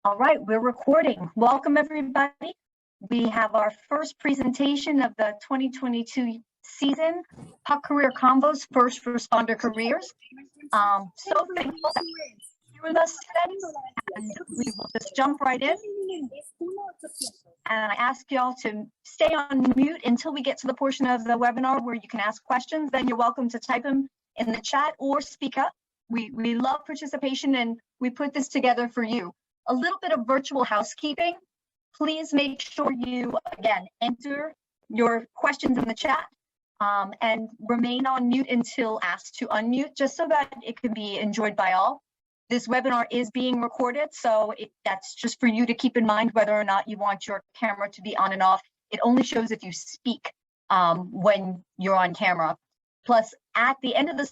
All right, we're recording. Welcome, everybody. We have our first presentation of the 2022 season, PUC Career Convo's First Responder Careers. So thankful that you're with us today, and we will just jump right in. And I ask y'all to stay on mute until we get to the portion of the webinar where you can ask questions. Then you're welcome to type them in the chat or speak up. We love participation, and we put this together for you. A little bit of virtual housekeeping. Please make sure you, again, enter your questions in the chat and remain on mute until asked to unmute, just so that it can be enjoyed by all. This webinar is being recorded, so that's just for you to keep in mind whether or not you want your camera to be on and off. It only shows if you speak when you're on camera. Plus, at the end of the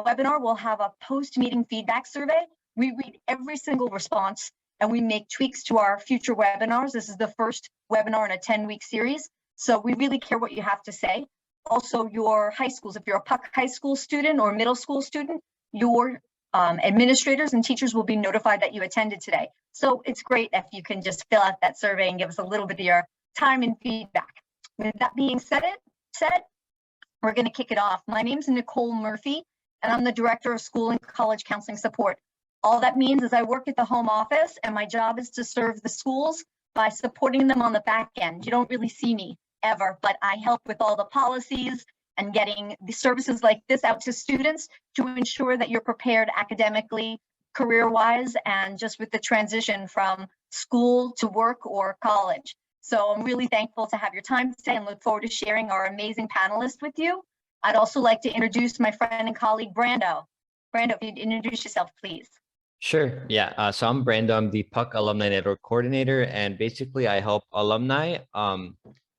webinar, we'll have a post-meeting feedback survey. We read every single response and we make tweaks to our future webinars. This is the first webinar in a 10-week series, so we really care what you have to say. Also, your high schools, if you're a PUC high school student or middle school student, your administrators and teachers will be notified that you attended today. So it's great if you can just fill out that survey and give us a little bit of your time and feedback. With that being said, we're going to kick it off. My name's Nicole Murphy, and I'm the Director of School and College Counseling Support. All that means is I work at the home office, and my job is to serve the schools by supporting them on the back end. You don't really see me ever, but I help with all the policies and getting the services like this out to students to ensure that you're prepared academically, career-wise, and just with the transition from school to work or college. So I'm really thankful to have your time today and look forward to sharing our amazing panelists with you. I'd also like to introduce my friend and colleague, Brando. Brando, if you'd introduce yourself, please. Sure. Yeah. So I'm Brando. I'm the PUC Alumni Network Coordinator, and basically I help alumni who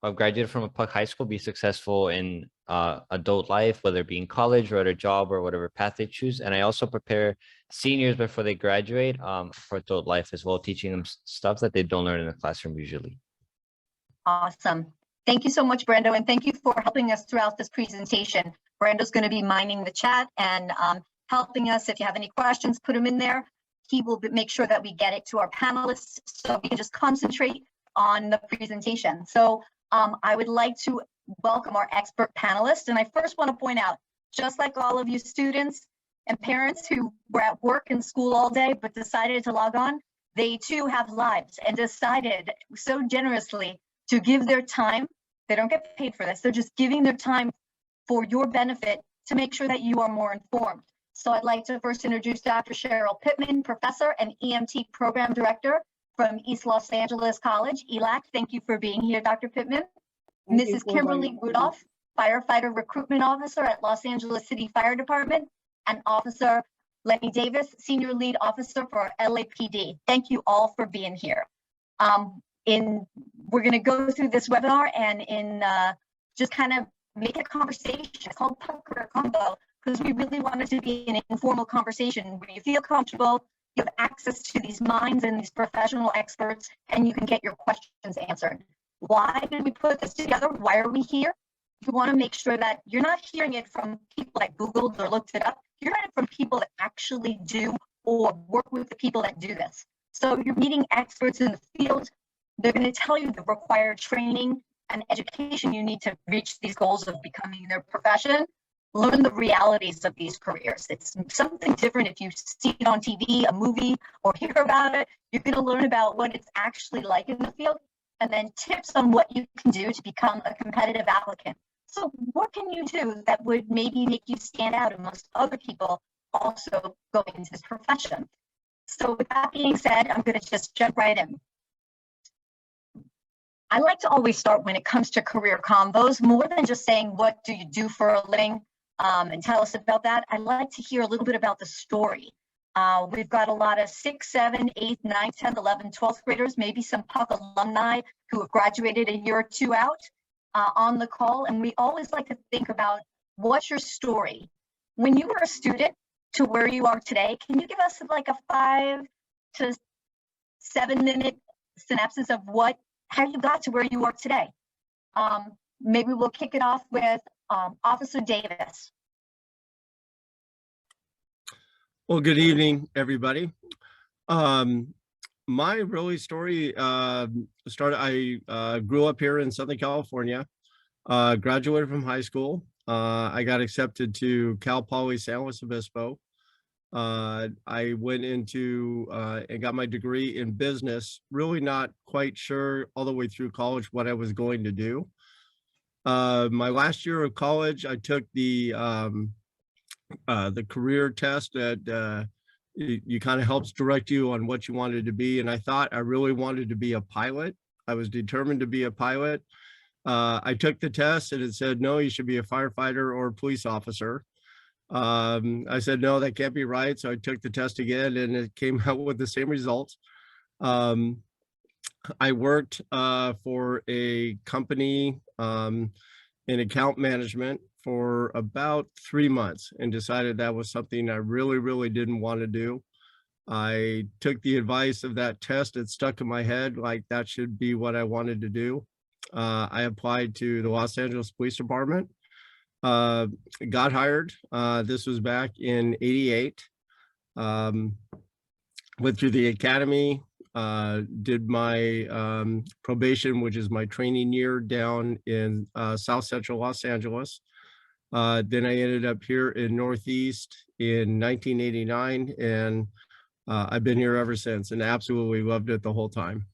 have graduated from a PUC high school be successful in adult life, whether it be in college or at a job or whatever path they choose. And I also prepare seniors before they graduate for adult life as well, teaching them stuff that they don't learn in the classroom usually. Awesome. Thank you so much, Brando, and thank you for helping us throughout this presentation. Brando's going to be mining the chat and helping us. If you have any questions, put them in there. He will make sure that we get it to our panelists so we can just concentrate on the presentation. So I would like to welcome our expert panelists. And I first want to point out, just like all of you students and parents who were at work and school all day but decided to log on, they too have lives and decided so generously to give their time. They don't get paid for this. They're just giving their time for your benefit to make sure that you are more informed. So I'd like to first introduce Dr. Cheryl Pittman, Professor and EMT Program Director from East Los Angeles College, ELAC. Thank you for being here, Dr. Pittman. Mrs. Kimberly Rudolph, Firefighter Recruitment Officer at Los Angeles City Fire Department, and Officer Lenny Davis, Senior Lead Officer for LAPD. Thank you all for being here. We're going to go through this webinar and just kind of make a conversation. It's called PUC Career Convo, because we really want it to be an informal conversation where you feel comfortable, you have access to these minds and these professional experts, and you can get your questions answered. Why did we put this together? Why are we here? You want to make sure that you're not hearing it from people that Googled or looked it up. You're hearing it from people that actually do or work with the people that do this. So you're meeting experts in the field. They're going to tell you the required training and education you need to reach these goals of becoming their profession. Learn the realities of these careers. It's something different if you see it on TV, a movie, or hear about it. You're going to learn about what it's actually like in the field, and then tips on what you can do to become a competitive applicant. So what can you do that would maybe make you stand out amongst other people also going into this profession? So with that being said, I'm going to just jump right in. I like to always start when it comes to career convos, more than just saying, what do you do for a living? And tell us about that. I'd like to hear a little bit about the story. We've got a lot of 6, 7, 8, 9, 10, 11, 12th graders, maybe some PUC alumni who have graduated a year or two out on the call. And we always like to think about, what's your story? When you were a student to where you are today, can you give us like a 5 to 7 minute synopsis of how you got to where you are today? Maybe we'll kick it off with Officer Davis. Well, good evening, everybody. My really story started, I grew up here in Southern California, graduated from high school. I got accepted to Cal Poly San Luis Obispo. I went into and got my degree in business, really not quite sure all the way through college what I was going to do. My last year of college, I took the career test that you kind of helps direct you on what you wanted to be. And I thought I really wanted to be a pilot. I was determined to be a pilot. I took the test and it said, no, you should be a firefighter or a police officer. I said, no, that can't be right. So I took the test again and it came out with the same results. I worked for a company in account management for about 3 months and decided that was something I really didn't want to do. I took the advice of that test. It stuck in my head like that should be what I wanted to do. I applied to the Los Angeles Police Department, got hired. This was back in '88. Went through the academy, did my probation, which is my training year down in South Central Los Angeles. Then I ended up here in Northeast in 1989, and I've been here ever since and absolutely loved it the whole time.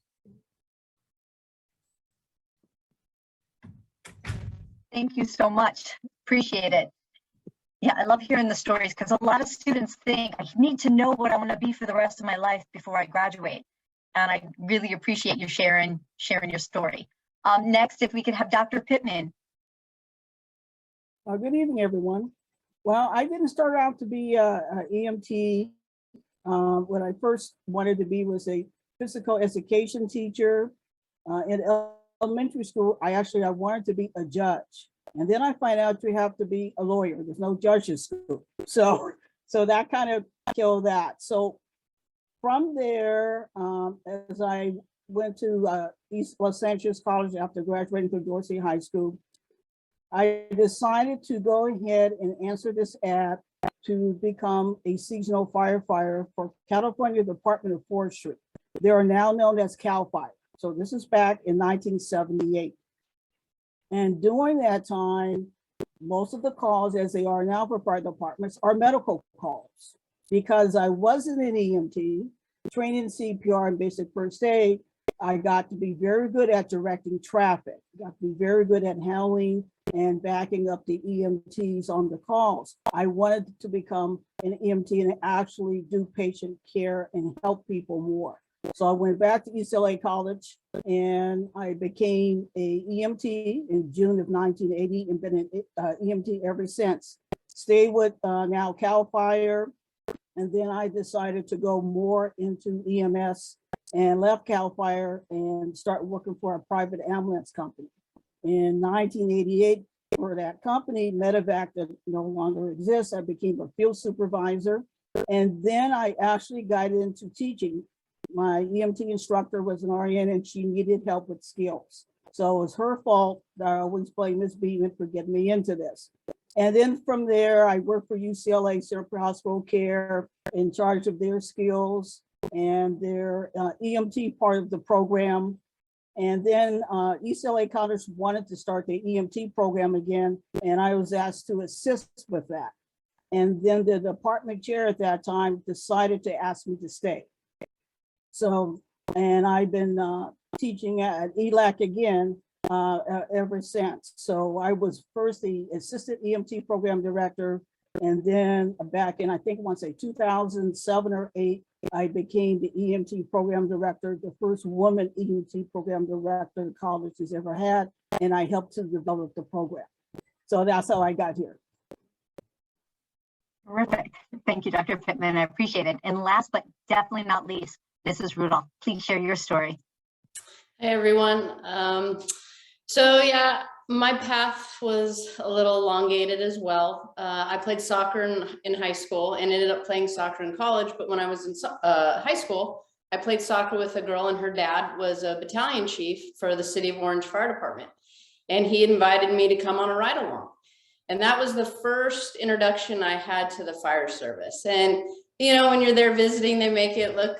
Thank you so much. Appreciate it. Yeah, I love hearing the stories because a lot of students think I need to know what I want to be for the rest of my life before I graduate. And I really appreciate you sharing your story. Next, if we could have Dr. Pittman. Good evening, everyone. Well, I didn't start out to be a EMT. What I first wanted to be was a physical education teacher. In elementary school, I wanted to be a judge. And then I find out you have to be a lawyer. There's no judges school. So that kind of killed that. So from there, as I went to East Los Angeles College after graduating from Dorsey High School, I decided to go ahead and answer this ad to become a seasonal firefighter for California Department of Forestry. They are now known as CAL FIRE. So this is back in 1978. And during that time, most of the calls, as they are now for fire departments, are medical calls. Because I wasn't an EMT, trained in CPR and basic first aid, I got to be very good at directing traffic. Got to be very good at handling and backing up the EMTs on the calls. I wanted to become an EMT and actually do patient care and help people more. So I went back to UCLA College and I became a EMT in June of 1980 and been an EMT ever since. Stayed with now CAL FIRE, and then I decided to go more into EMS and left CAL FIRE and started working for a private ambulance company. In 1988, for that company, Medevac, that no longer exists, I became a field supervisor. And then I actually got into teaching. My EMT instructor was an RN and she needed help with skills. So it was her fault that I always blame Ms. Beeman for getting me into this. And then from there, I worked for UCLA CERT for Hospital Care, in charge of their skills and their EMT part of the program. And then UCLA College wanted to start the EMT program again, and I was asked to assist with that. And then the department chair at that time decided to ask me to stay. So, and I've been teaching at ELAC again ever since. So I was first the assistant EMT program director, and then back in, I think I want to say 2007 or 8, I became the EMT program director, the first woman EMT program director the college has ever had, and I helped to develop the program. So that's how I got here. Terrific. Thank you, Dr. Pittman. I appreciate it. And last but definitely not least, Mrs. Rudolph, please share your story. Hey, everyone. So yeah, my path was a little elongated as well. I played soccer in high school and ended up playing soccer in college. But when I was in high school, I played soccer with a girl, and her dad was a battalion chief for the City of Orange Fire Department. And he invited me to come on a ride along. And that was the first introduction I had to the fire service. And, you know, when you're there visiting, they make it look,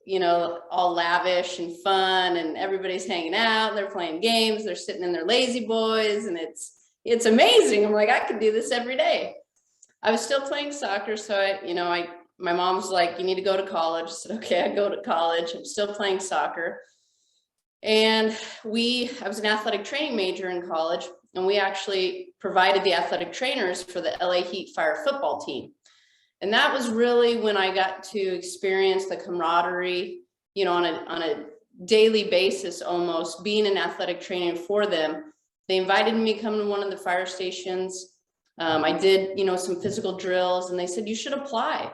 you know, all lavish and fun, and everybody's hanging out, they're playing games, they're sitting in their lazy boys, and it's amazing. I'm like, I could do this every day. I was still playing soccer, so my mom was like, you need to go to college. I said, okay, I go to college. I'm still playing soccer. And I was an athletic training major in college, and we actually provided the athletic trainers for the LA Heat fire football team. And that was really when I got to experience the camaraderie, you know, on a daily basis, almost being an athletic trainer for them. They invited me to come to one of the fire stations. I did, you know, some physical drills, and they said, you should apply.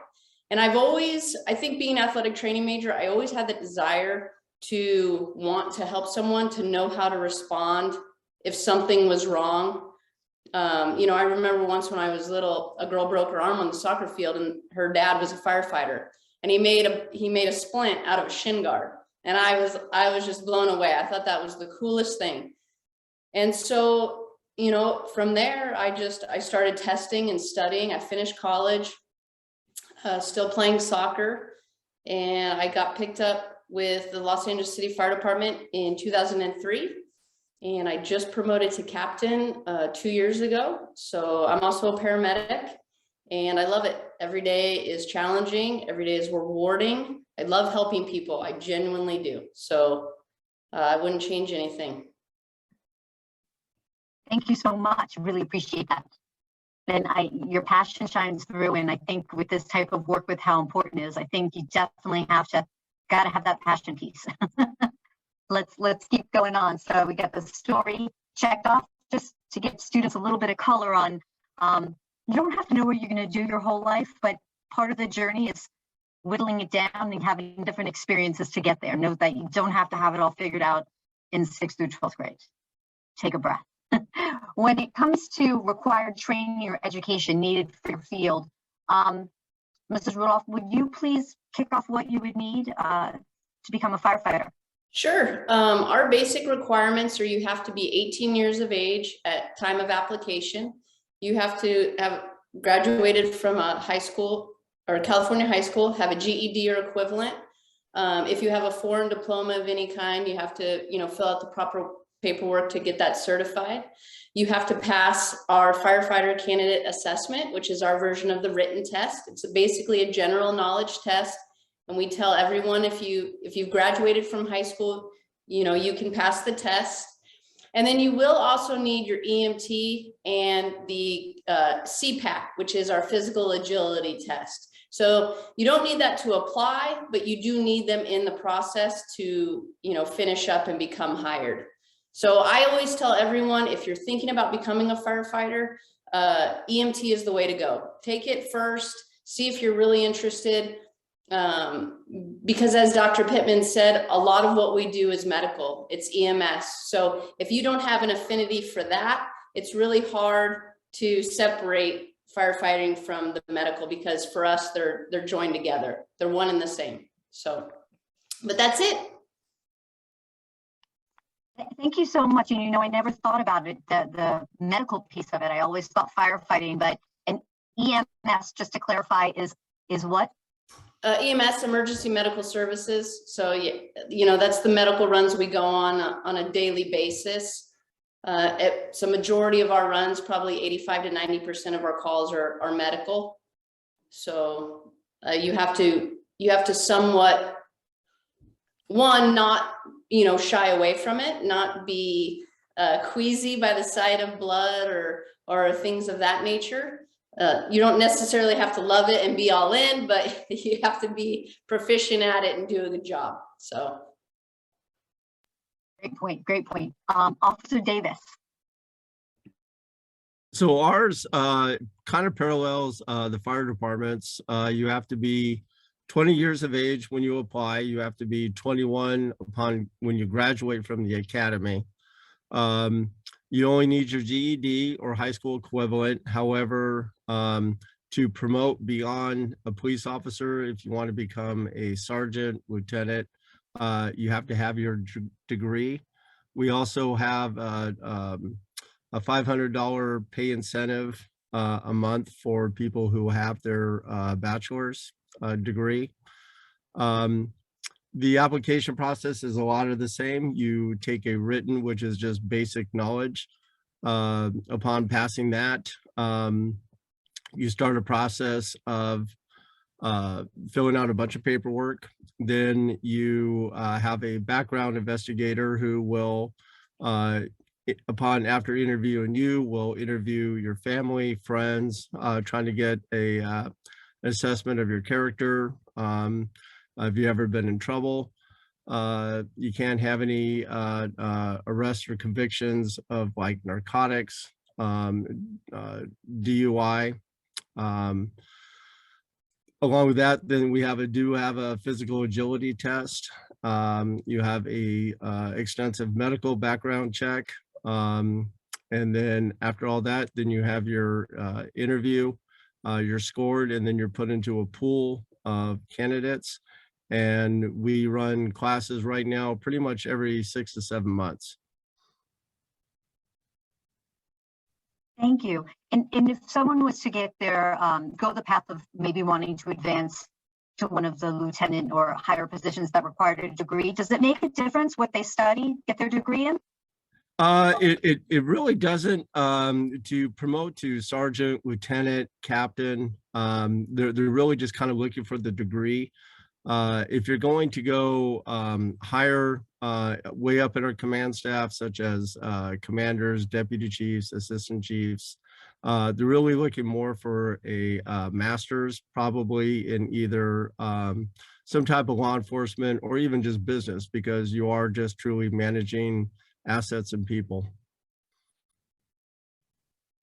And I think being an athletic training major, I always had the desire to want to help someone, to know how to respond if something was wrong. You know, I remember once when I was little, a girl broke her arm on the soccer field, and her dad was a firefighter, and he made a splint out of a shin guard. And I was just blown away. I thought that was the coolest thing. And so, you know, from there, I started testing and studying. I finished college, still playing soccer, and I got picked up with the Los Angeles City Fire Department in 2003. And I just promoted to captain 2 years ago. So I'm also a paramedic, and I love it. Every day is challenging. Every day is rewarding. I love helping people. I genuinely do. So I wouldn't change anything. Thank you so much. Really appreciate that. And your passion shines through. And I think with this type of work, with how important it is, I think you definitely gotta have that passion piece. Let's keep going on. So we got the story checked off, just to give students a little bit of color on, you don't have to know what you're going to do your whole life, but part of the journey is whittling it down and having different experiences to get there. Note that you don't have to have it all figured out in 6th through 12th grade. Take a breath. When it comes to required training or education needed for your field, Mrs. Rudolph, would you please kick off what you would need to become a firefighter? Sure. Our basic requirements are you have to be 18 years of age at time of application. You have to have graduated from a high school or California high school, have a GED or equivalent. If you have a foreign diploma of any kind, you have to, you know, fill out the proper paperwork to get that certified. You have to pass our firefighter candidate assessment, which is our version of the written test. It's basically a general knowledge test. And we tell everyone, if you've graduated from high school, you know, you can pass the test. And then you will also need your EMT and the CPAC, which is our physical agility test. So you don't need that to apply, but you do need them in the process to, you know, finish up and become hired. So I always tell everyone, if you're thinking about becoming a firefighter, EMT is the way to go. Take it first, see if you're really interested. Because as Dr. Pittman said, a lot of what we do is medical, it's EMS. So if you don't have an affinity for that, it's really hard to separate firefighting from the medical, because for us, they're joined together. They're one and the same. So, but that's it. Thank you so much. And, you know, I never thought about it, the medical piece of it. I always thought firefighting, but an EMS, just to clarify, is what? EMS, Emergency Medical Services. So, you know, that's the medical runs we go on a daily basis. It's a majority of our runs, probably 85 to 90% of our calls are medical. So you have to somewhat, one, not, you know, shy away from it, not be queasy by the sight of blood or things of that nature. You don't necessarily have to love it and be all in, but you have to be proficient at it and do a good job. So. Great point. Great point. Officer Davis. So ours kind of parallels the fire departments. You have to be 20 years of age when you apply. You have to be 21 when you graduate from the academy. You only need your GED or high school equivalent. However, to promote beyond a police officer, if you want to become a sergeant, lieutenant, you have to have your degree. We also have a $500 pay incentive a month for people who have their bachelor's degree. The application process is a lot of the same. You take a written, which is just basic knowledge. Upon passing that, you start a process of filling out a bunch of paperwork. Then you have a background investigator who will, after interviewing you, will interview your family, friends, trying to get a assessment of your character. Have you ever been in trouble? You can't have any arrests or convictions of like narcotics, DUI. Along with that, then we do have a physical agility test. You have a extensive medical background check. And then after all that, then you have your interview, you're scored, and then you're put into a pool of candidates. And we run classes right now pretty much every 6 to 7 months. Thank you. And if someone was to get their, go the path of maybe wanting to advance to one of the lieutenant or higher positions that required a degree, does it make a difference what they study, get their degree in? It really doesn't. To promote to sergeant, lieutenant, captain, they're really just kind of looking for the degree. If you're going to go higher, way up in our command staff, such as commanders, deputy chiefs, assistant chiefs, they're really looking more for a master's, probably in either some type of law enforcement or even just business, because you are just truly managing assets and people.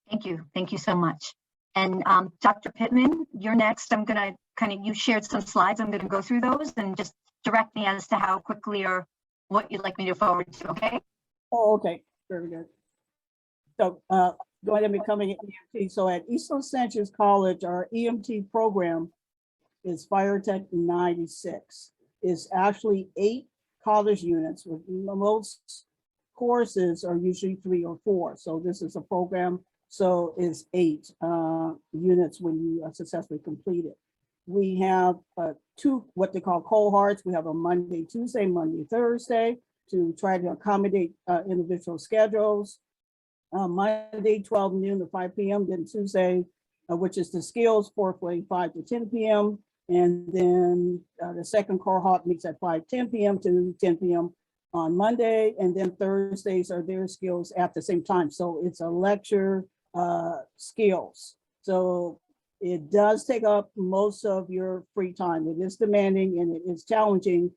Thank you. Thank you so much. And Dr. Pittman, you're next. I'm going to you shared some slides. I'm going to go through those and just direct me as to how quickly or what you'd like me to forward to, okay? Oh, okay, very good. So go ahead and becoming an EMT. So at East Los Angeles College, our EMT program is Fire Tech 96. It's actually 8 college units, with most courses are usually 3 or 4. So this is a program, so it's 8 units when you successfully complete it. We have 2 what they call cohorts. We have a Monday, Tuesday, Monday, Thursday to try to accommodate individual schedules. Monday, 12 noon to 5 p.m. Then Tuesday, which is the skills, 4:45 to 10 p.m. And then the second cohort meets at 5:10 p.m. to 10 p.m. on Monday. And then Thursdays are their skills at the same time. So it's a lecture skills. So it does take up most of your free time. It is demanding and it is challenging,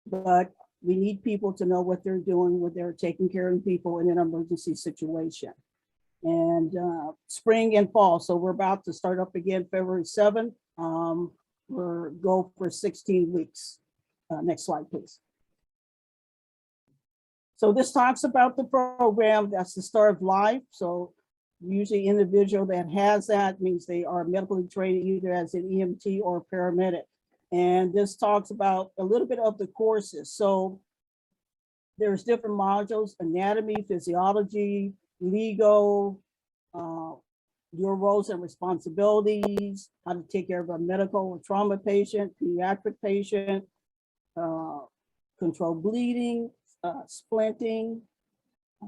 but we need people to know what they're doing when they're taking care of people in an emergency situation. And spring and fall. So we're about to start up again February 7th. We're go for 16 weeks. Next slide, please. So this talks about the program. That's the start of life. So usually individual that has that means they are medically trained either as an EMT or paramedic. And this talks about a little bit of the courses. So there's different modules: anatomy, physiology, legal, your roles and responsibilities, how to take care of a medical or trauma patient, pediatric patient, control bleeding, splinting,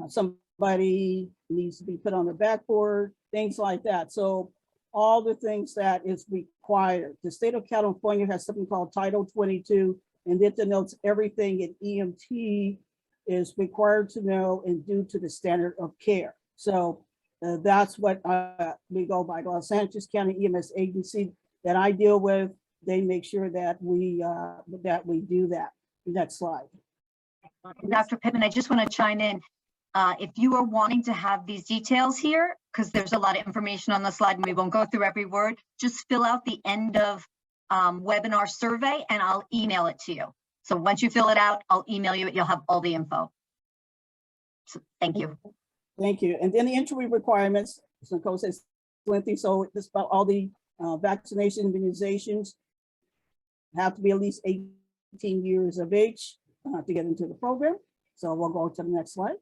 somebody needs to be put on the backboard, things like that. So all the things that is required. The state of California has something called Title 22, and it denotes everything an EMT is required to know and do to the standard of care. So that's what we go by. Los Angeles County EMS agency that I deal with, they make sure that we do that. Next slide. Dr. Pittman, I just want to chime in. If you are wanting to have these details here, because there's a lot of information on the slide and we won't go through every word, just fill out the end of webinar survey and I'll email it to you. So once you fill it out, I'll email you. You'll have all the info. So thank you. Thank you. And then the entry requirements, as Nicole says, lengthy. So it's about all the vaccination immunizations have to be at least 18 years of age to get into the program. So we'll go to the next slide.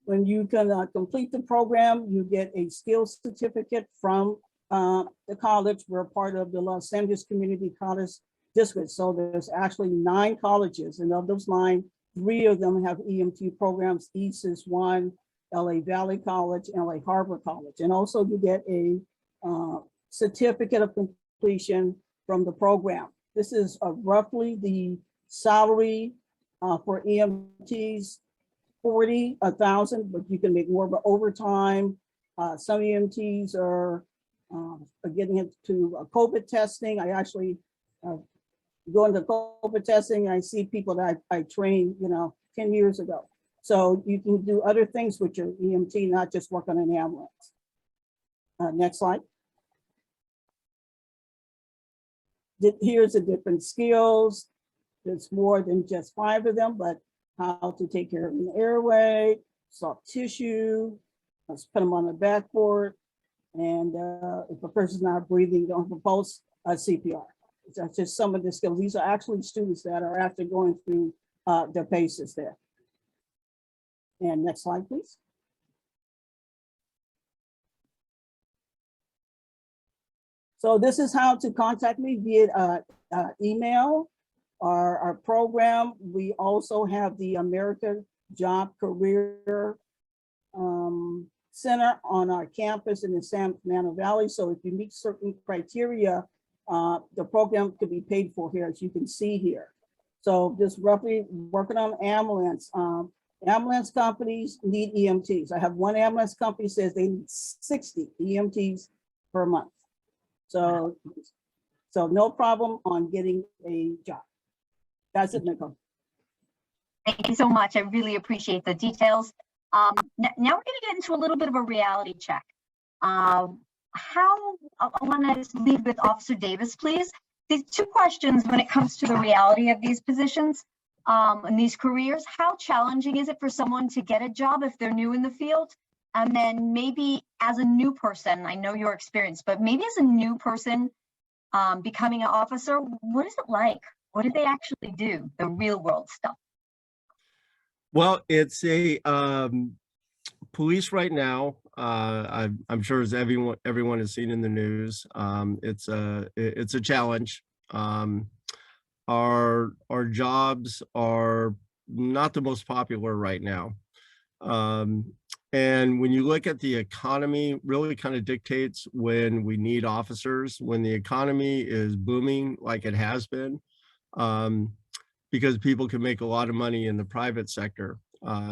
When you can complete the program, you get a skills certificate from the college, we're part of the Los Angeles Community College District. So there's actually 9 colleges, and of those 9, 3 of them have EMT programs. East is one, LA Valley College, LA Harbor College. And also you get a certificate of completion from the program. This is roughly the salary for EMTs, $40,000, but you can make more, but overtime. Some EMTs are getting into COVID testing. I actually go into COVID testing. I see people that I trained, 10 years ago. So you can do other things with your EMT, not just work on an ambulance. Next slide. Here's the different skills. There's more than just 5 of them, but how to take care of an airway, soft tissue, let's put them on the backboard. And if a person's not breathing, don't propose CPR. That's just some of the skills. These are actually students that are after going through their paces there. And next slide, please. So this is how to contact me via email or our program. We also have the America Job Career Center on our campus in the San Fernando Valley. So if you meet certain criteria, the program could be paid for here, as you can see here. So just roughly working on ambulance. Ambulance companies need EMTs. I have one ambulance company says they need 60 EMTs per month. So no problem on getting a job. That's it, Nicole. Thank you so much. I really appreciate the details. Now we're going to get into a little bit of a reality check. I want to leave with Officer Davis, please. These 2 questions when it comes to the reality of these positions and these careers. How challenging is it for someone to get a job if they're new in the field? And then maybe as a new person, I know your experience, but maybe as a new person becoming an officer, what is it like? What do they actually do? The real world stuff. Well, it's a police right now. I'm sure as everyone has seen in the news. It's a challenge. Our jobs are not the most popular right now. And when you look at the economy, really kind of dictates when we need officers. When the economy is booming like it has been, because people can make a lot of money in the private sector,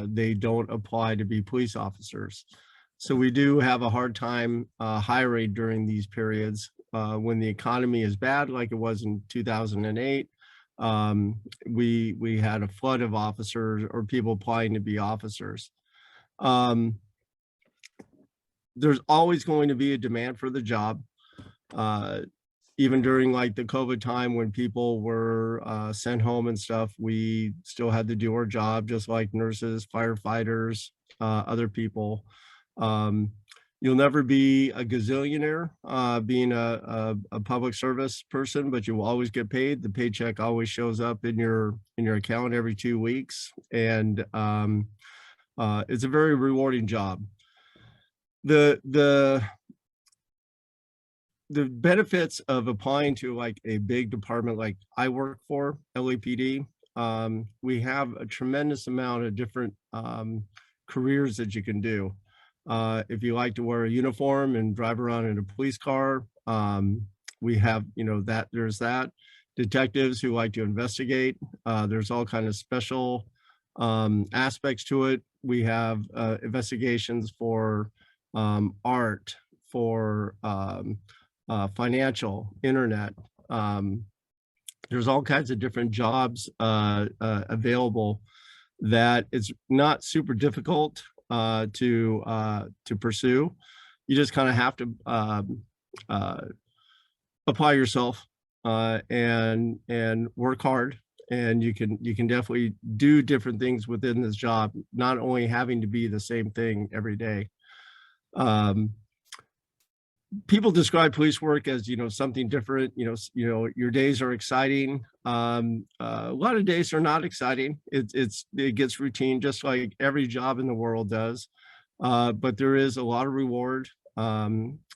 they don't apply to be police officers. So we do have a hard time hiring during these periods. When the economy is bad, like it was in 2008, we had a flood of officers or people applying to be officers. There's always going to be a demand for the job. Even during like the COVID time when people were sent home and stuff, we still had to do our job just like nurses, firefighters, other people. You'll never be a gazillionaire being a public service person, but you will always get paid. The paycheck always shows up in your account every 2 weeks. And it's a very rewarding job. The benefits of applying to like a big department like I work for, LAPD, we have a tremendous amount of different careers that you can do. If you like to wear a uniform and drive around in a police car, we have, there's that. Detectives who like to investigate, there's all kinds of special aspects to it. We have investigations for art, for financial, internet. There's all kinds of different jobs available that it's not super difficult to pursue. You just kind of have to apply yourself and work hard, and you can definitely do different things within this job, not only having to be the same thing every day. People describe police work as, something different. Your days are exciting. A lot of days are not exciting. It gets routine, just like every job in the world does. But there is a lot of reward.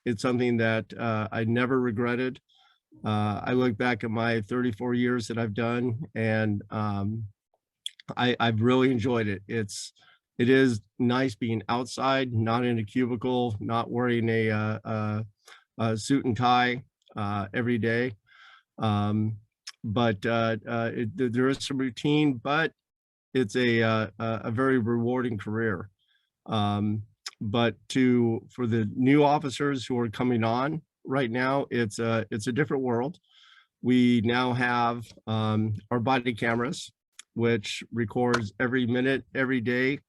It's something that I never regretted. I look back at my 34 years that I've done, and I've really enjoyed it. It is nice being outside, not in a cubicle, not wearing a suit and tie every day. But there is some routine, but it's a very rewarding career. But for the new officers who are coming on right now, it's a different world. We now have our body cameras, which records every minute, every day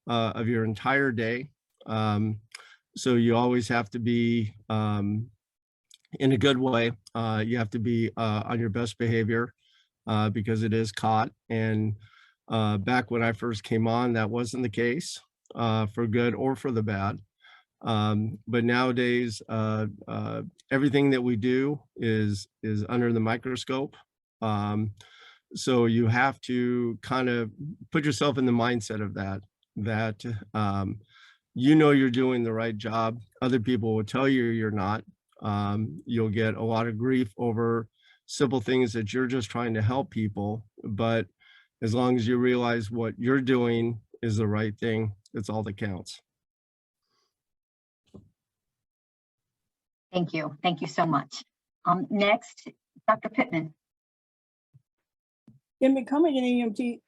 of your entire day. So you always have to be in a good way. You have to be on your best behavior because it is caught. And back when I first came on, that wasn't the case for good or for the bad. But nowadays, everything that we do is under the microscope. So you have to kind of put yourself in the mindset of that you know you're doing the right job. Other people will tell you you're not. You'll get a lot of grief over simple things that you're just trying to help people. But as long as you realize what you're doing is the right thing, it's all that counts. Thank you. Thank you so much. Next, Dr. Pittman. In becoming an EMT,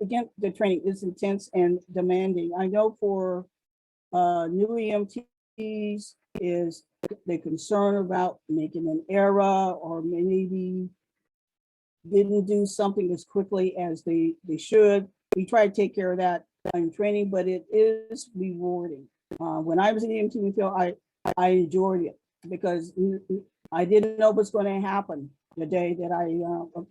again, the training is intense and demanding. I know for new EMTs is the concern about making an error or maybe didn't do something as quickly as they should. We try to take care of that in training, but it is rewarding. When I was in the EMT field, I enjoyed it because I didn't know what's going to happen the day that I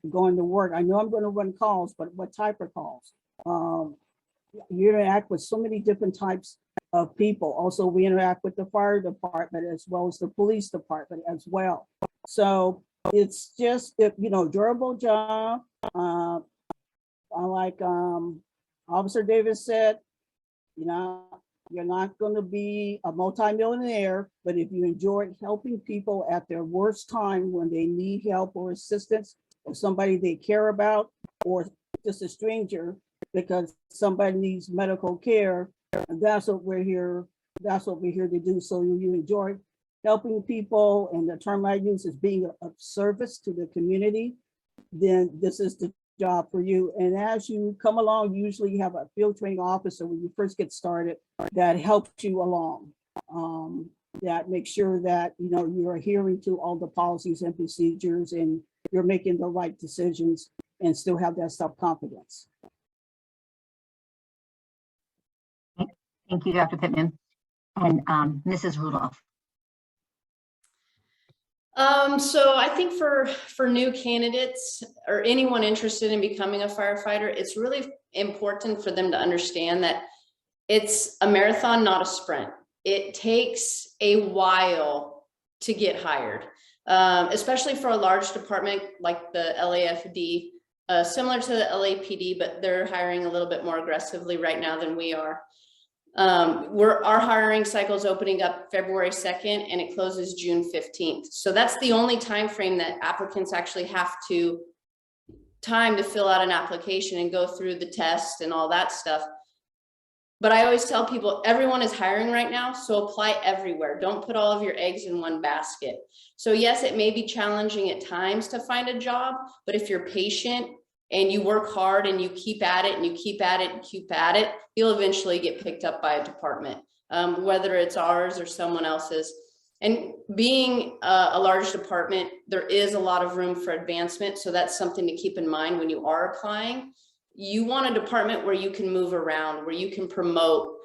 going to work. I know I'm going to run calls, but what type of calls? You interact with so many different types of people. Also, we interact with the fire department as well as the police department as well. So it's just, durable job. Like Officer Davis said, you're not going to be a multimillionaire, but if you enjoy helping people at their worst time when they need help or assistance, or somebody they care about, or just a stranger because somebody needs medical care, and that's what we're here. That's what we're here to do. So you enjoy helping people, and the term I use is being of service to the community, then this is the job for you. And as you come along, usually you have a field training officer when you first get started that helps you along, that makes sure that you're adhering to all the policies and procedures and you're making the right decisions and still have that self-confidence. Thank you, Dr. Pittman. And Mrs. Rudolph. So I think for new candidates or anyone interested in becoming a firefighter, it's really important for them to understand that it's a marathon, not a sprint. It takes a while to get hired, especially for a large department like the LAFD, similar to the LAPD, but they're hiring a little bit more aggressively right now than we are. Our hiring cycle is opening up February 2nd and it closes June 15th. So that's the only time frame that applicants actually have time to fill out an application and go through the test and all that stuff. But I always tell people, everyone is hiring right now, so apply everywhere. Don't put all of your eggs in one basket. So yes, it may be challenging at times to find a job, but if you're patient and you work hard and you keep at it and you keep at it and keep at it, you'll eventually get picked up by a department, whether it's ours or someone else's. And being a large department, there is a lot of room for advancement. So that's something to keep in mind when you are applying. You want a department where you can move around, where you can promote,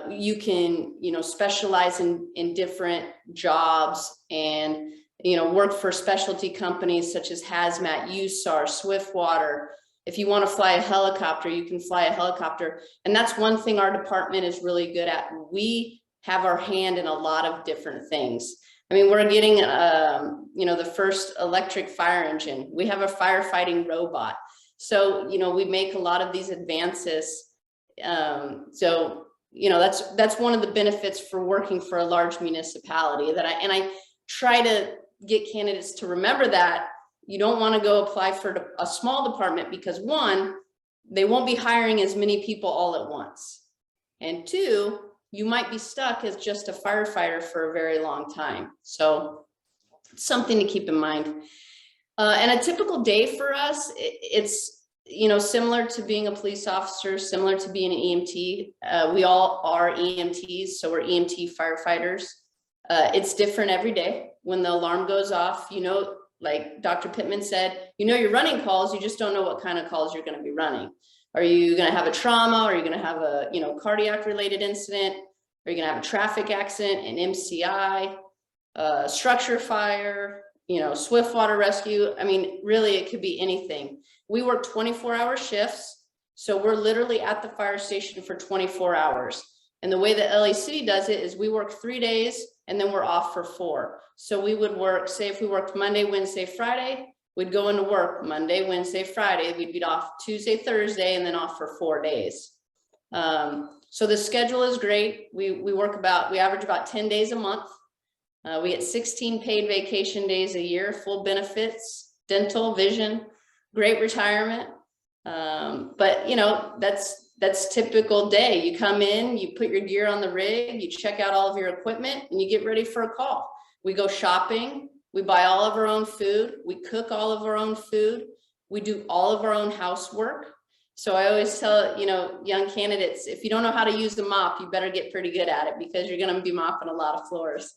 you can, specialize in different jobs and, work for specialty companies such as Hazmat, USAR, Swiftwater. If you want to fly a helicopter, you can fly a helicopter. And that's one thing our department is really good at. We have our hand in a lot of different things. I mean, we're getting, the first electric fire engine. We have a firefighting robot. So, we make a lot of these advances. So you know, that's one of the benefits for working for a large municipality that I try to get candidates to remember that you don't want to go apply for a small department because one, they won't be hiring as many people all at once. And two, you might be stuck as just a firefighter for a very long time. So it's something to keep in mind. And a typical day for us, it's, you know, similar to being a police officer, similar to being an EMT. We all are EMTs, so we're EMT firefighters. It's different every day. When the alarm goes off, you know, like Dr. Pittman said, you know, you're running calls, you just don't know what kind of calls you're going to be running. Are you going to have a trauma? Are you going to have a, you know, cardiac related incident? Are you going to have a traffic accident, an MCI, structure fire, you know, swift water rescue? I mean, really, it could be anything. We work 24-hour shifts. So we're literally at the fire station for 24 hours. And the way that LA City does it is we work 3 days and then we're off for 4. So we would work, say if we worked Monday, Wednesday, Friday, we'd go into work Monday, Wednesday, Friday, we'd be off Tuesday, Thursday, and then off for 4 days. So the schedule is great. We average about 10 days a month. We get 16 paid vacation days a year, full benefits, dental, vision, great retirement. But you know, that's typical day. You come in, you put your gear on the rig, you check out all of your equipment, and you get ready for a call. We go shopping, we buy all of our own food, we cook all of our own food, we do all of our own housework. So I always tell, you know, young candidates, if you don't know how to use the mop, you better get pretty good at it because you're going to be mopping a lot of floors,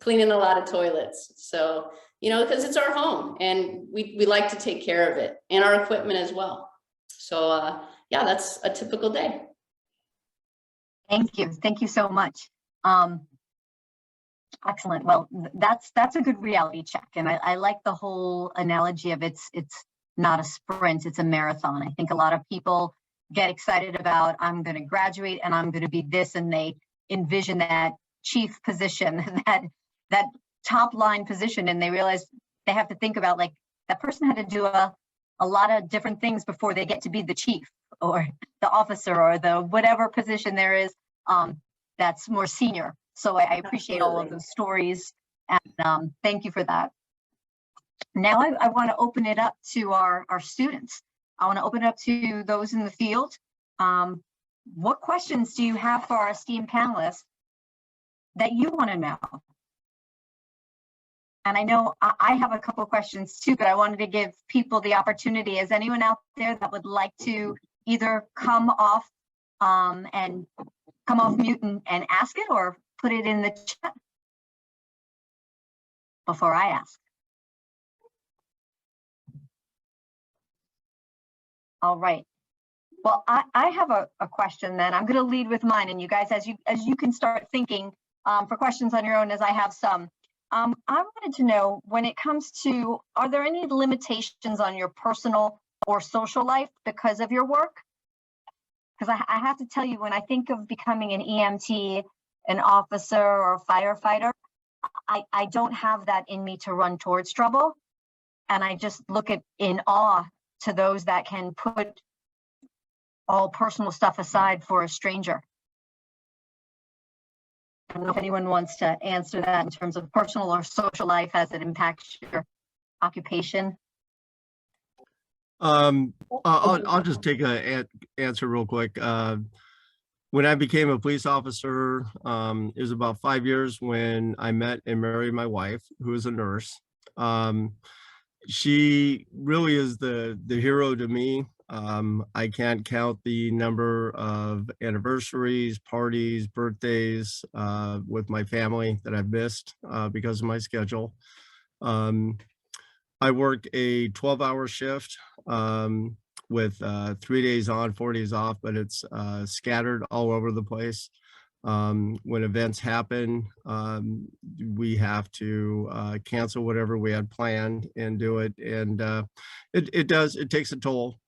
cleaning a lot of toilets. So, you know, because it's our home and we like to take care of it and our equipment as well. So yeah, that's a typical day. Thank you. Thank you so much. Excellent. Well, that's a good reality check. And I like the whole analogy of it's not a sprint, it's a marathon. I think a lot of people get excited about, I'm going to graduate and I'm going to be this, and they envision that chief position, that top line position, and they realize they have to think about, like, that person had to do a lot of different things before they get to be the chief or the officer or the whatever position there is that's more senior. So I appreciate all of those stories, and thank you for that. Now I want to open it up to our students. I want to open it up to those in the field. What questions do you have for our esteemed panelists that you want to know? And I know I have a couple of questions too, but I wanted to give people the opportunity. Is anyone out there that would like to either come off mute and ask it, or put it in the chat before I ask? All right. Well, I have a question then. I'm going to lead with mine, and you guys, as you can start thinking for questions on your own, as I have some. I wanted to know, when it comes to, are there any limitations on your personal or social life because of your work? Because I have to tell you, when I think of becoming an EMT, an officer, or a firefighter, I don't have that in me to run towards trouble. And I just look in awe to those that can put all personal stuff aside for a stranger. I don't know if anyone wants to answer that in terms of personal or social life as it impacts your occupation. I'll just take a answer real quick. When I became a police officer, it was about 5 years when I met and married my wife, who is a nurse. She really is the hero to me. I can't count the number of anniversaries, parties, birthdays with my family that I've missed because of my schedule. I work a 12-hour shift with 3 days on, 4 days off, but it's scattered all over the place. When events happen, we have to cancel whatever we had planned and do it. And it takes a toll.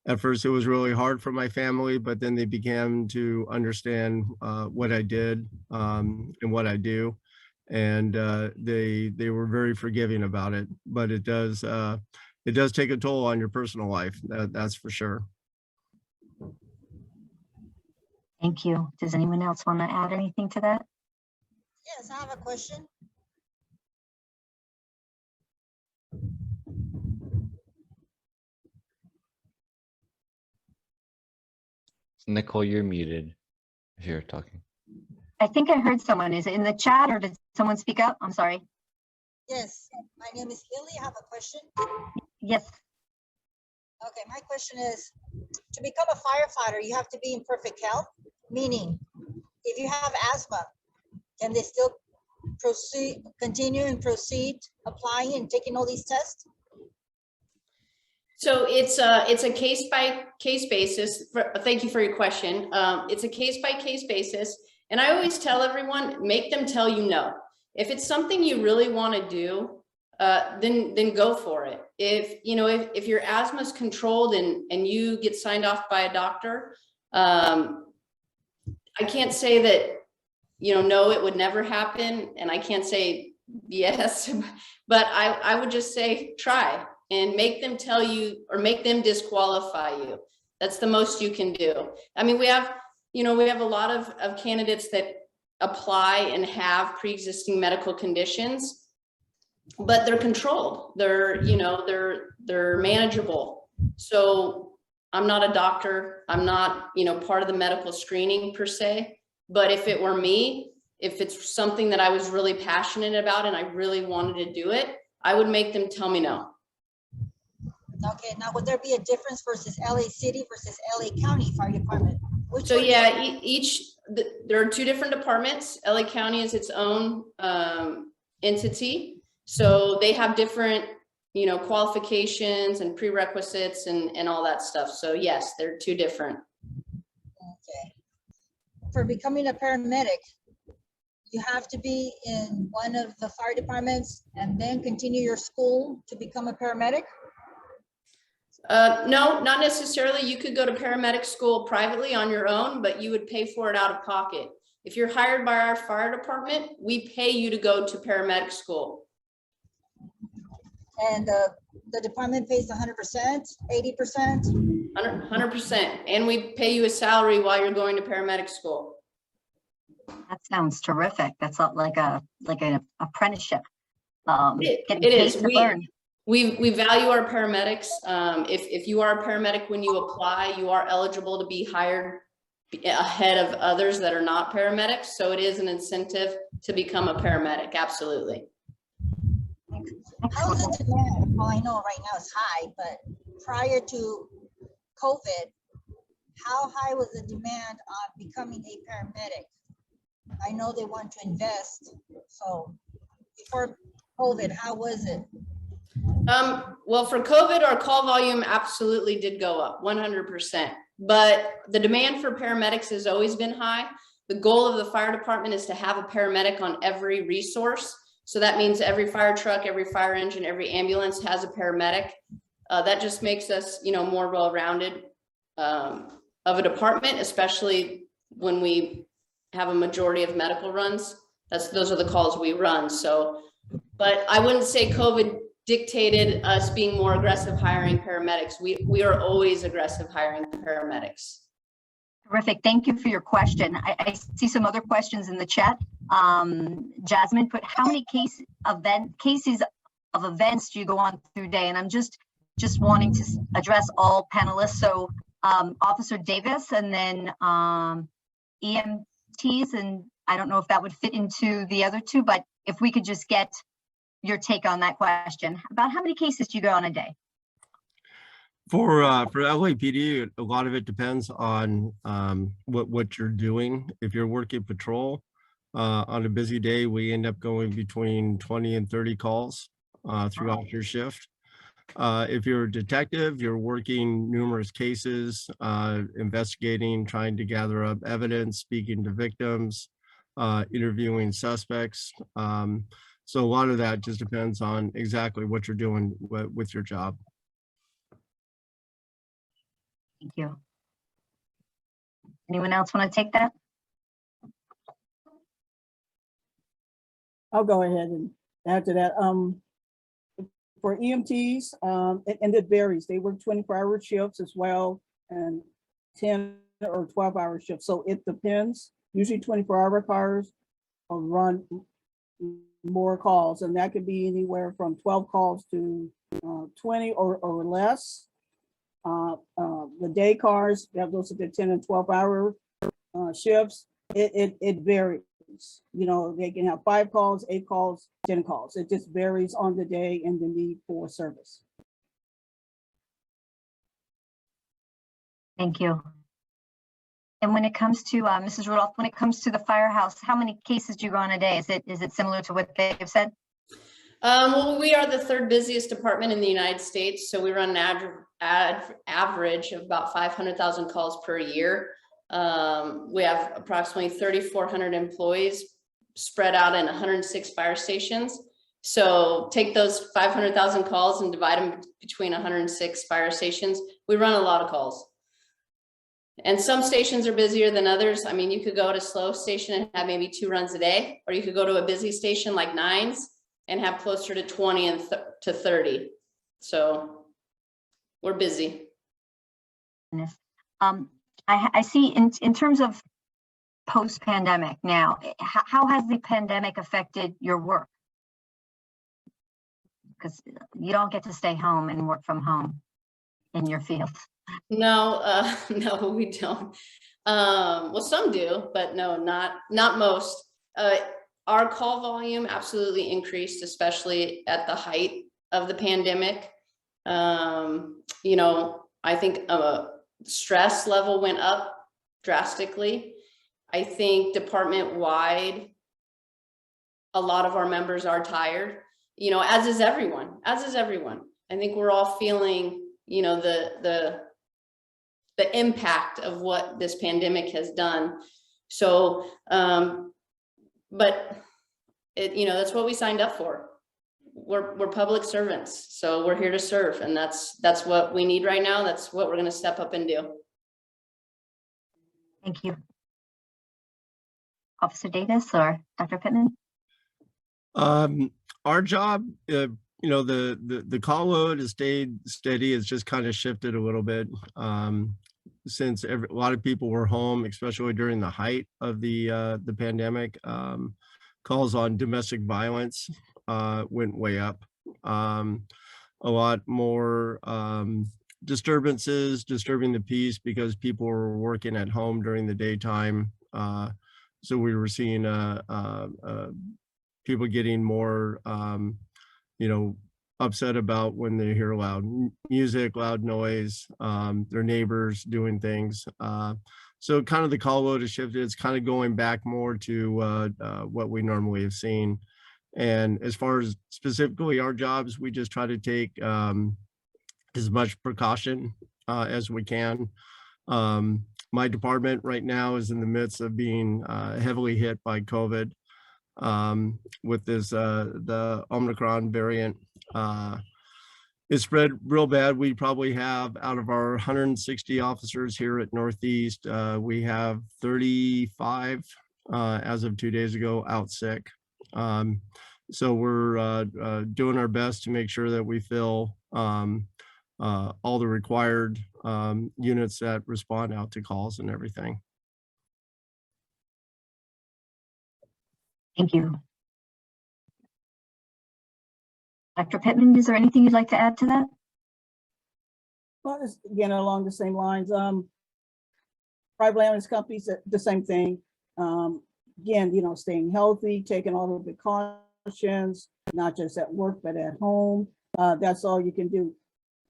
At first, it was really hard for my family, but then they began to understand what I did and what I do. And they were very forgiving about it, but it does take a toll on your personal life. That's for sure. Thank you. Does anyone else want to add anything to that? Yes, I have a question. Nicole, you're muted if you're talking. I think I heard someone. Is it in the chat or did someone speak up? I'm sorry. Yes, my name is Lily. I have a question. Yes. Okay, my question is, to become a firefighter, you have to be in perfect health, meaning if you have asthma, can they still continue and proceed applying and taking all these tests? So it's a case by case basis. Thank you for your question. It's a case by case basis. And I always tell everyone, make them tell you no. If it's something you really want to do, then go for it. If your asthma is controlled and you get signed off by a doctor, I can't say that, no, it would never happen. And I can't say yes, but I would just say, try and make them tell you or make them disqualify you. That's the most you can do. I mean, we have a lot of candidates that apply and have pre-existing medical conditions, but they're controlled. They're manageable. So I'm not a doctor. I'm not, part of the medical screening per se, but if it were me, if it's something that I was really passionate about and I really wanted to do it, I would make them tell me no. Okay, now would there be a difference versus LA City versus LA County Fire Department? So yeah, there are two different departments. LA County is its own entity. So they have different, qualifications and prerequisites and all that stuff. So yes, they're two different. Okay. For becoming a paramedic, you have to be in one of the fire departments and then continue your school to become a paramedic? No, not necessarily. You could go to paramedic school privately on your own, but you would pay for it out of pocket. If you're hired by our fire department, we pay you to go to paramedic school. And the department pays 100%, 80%? 100%. And we pay you a salary while you're going to paramedic school. That sounds terrific. That's not like an apprenticeship. It is. We value our paramedics. If you are a paramedic when you apply, you are eligible to be hired ahead of others that are not paramedics. So it is an incentive to become a paramedic. Absolutely. How's the demand? Well, I know right now it's high, but prior to COVID, how high was the demand on becoming a paramedic? I know they want to invest. So before COVID, how was it? Well, for COVID, our call volume absolutely did go up 100%, but the demand for paramedics has always been high. The goal of the fire department is to have a paramedic on every resource. So that means every fire truck, every fire engine, every ambulance has a paramedic. That just makes us, more well-rounded of a department, especially when we have a majority of medical runs. Those are the calls we run. So, but I wouldn't say COVID dictated us being more aggressive hiring paramedics. We are always aggressive hiring paramedics. Terrific. Thank you for your question. I see some other questions in the chat. Jasmine put, how many cases of events do you go on through day? And I'm just wanting to address all panelists. So Officer Davis and then EMTs, and I don't know if that would fit into the other two, but if we could just get your take on that question. About how many cases do you go on a day? For LAPD, a lot of it depends on what you're doing. If you're working patrol on a busy day, we end up going between 20 and 30 calls throughout your shift. If you're a detective, you're working numerous cases, investigating, trying to gather up evidence, speaking to victims, interviewing suspects. So a lot of that just depends on exactly what you're doing with your job. Thank you. Anyone else want to take that? I'll go ahead and add to that. For EMTs, and it varies. They work 24-hour shifts as well, and 10 or 12-hour shifts. So it depends. Usually 24-hour cars will run more calls, and that could be anywhere from 12 calls to 20 or less. The day cars, that goes to the 10 and 12-hour shifts. It varies. You know, they can have 5 calls, 8 calls, 10 calls. It just varies on the day and the need for service. Thank you. And when it comes to Mrs. Rudolph, when it comes to the firehouse, how many cases do you run a day? Is it similar to what they've said? Well, we are the 3rd busiest department in the United States, so we run an average of about 500,000 calls per year. We have approximately 3,400 employees spread out in 106 fire stations. So take those 500,000 calls and divide them between 106 fire stations. We run a lot of calls. And some stations are busier than others. I mean, you could go to a slow station and have maybe 2 runs a day, or you could go to a busy station like Nines and have closer to 20 and to 30. So we're busy. I see in terms of post-pandemic now, how has the pandemic affected your work? Because you don't get to stay home and work from home in your field. No, no, we don't. Well, some do, but no, not most. Our call volume absolutely increased, especially at the height of the pandemic. You know, I think stress level went up drastically. I think department-wide, a lot of our members are tired, you know, as is everyone. I think we're all feeling, you know, the impact of what this pandemic has done. So, but you know, that's what we signed up for. We're public servants, so we're here to serve, and that's what we need right now. That's what we're going to step up and do. Thank you. Officer Davis or Dr. Pittman? Our job, you know, the call load has stayed steady. It's just kind of shifted a little bit since a lot of people were home, especially during the height of the pandemic. Calls on domestic violence went way up. A lot more disturbances, disturbing the peace because people were working at home during the daytime. So we were seeing people getting more, you know, upset about when they hear loud music, loud noise, their neighbors doing things. So kind of the call load has shifted. It's kind of going back more to what we normally have seen. And as far as specifically our jobs, we just try to take as much precaution as we can. My department right now is in the midst of being heavily hit by COVID with this the Omicron variant. It spread real bad. We probably have, out of our 160 officers here at Northeast, we have 35 as of 2 days ago out sick. So we're doing our best to make sure that we fill all the required units that respond out to calls and everything. Thank you. Dr. Pittman, is there anything you'd like to add to that? Well, it's, again, along the same lines, private ambulance companies, the same thing. Again, you know, staying healthy, taking all of the precautions, not just at work, but at home. That's all you can do.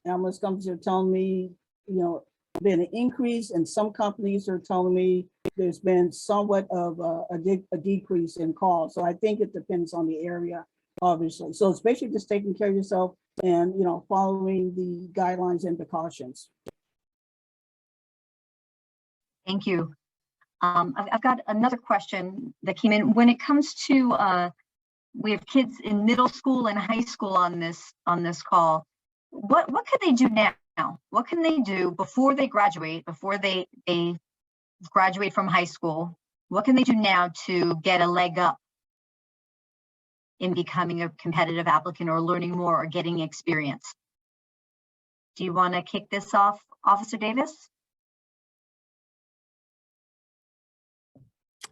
Ambulance companies are telling me, you know, been an increase, and some companies are telling me there's been somewhat of a decrease in calls. So I think it depends on the area, obviously. So it's basically just taking care of yourself and, you know, following the guidelines and precautions. Thank you. I've got another question that came in. When it comes to, we have kids in middle school and high school on this call. What can they do now? What can they do before they graduate, before they graduate from high school? What can they do now to get a leg up in becoming a competitive applicant or learning more or getting experience? Do you want to kick this off, Officer Davis?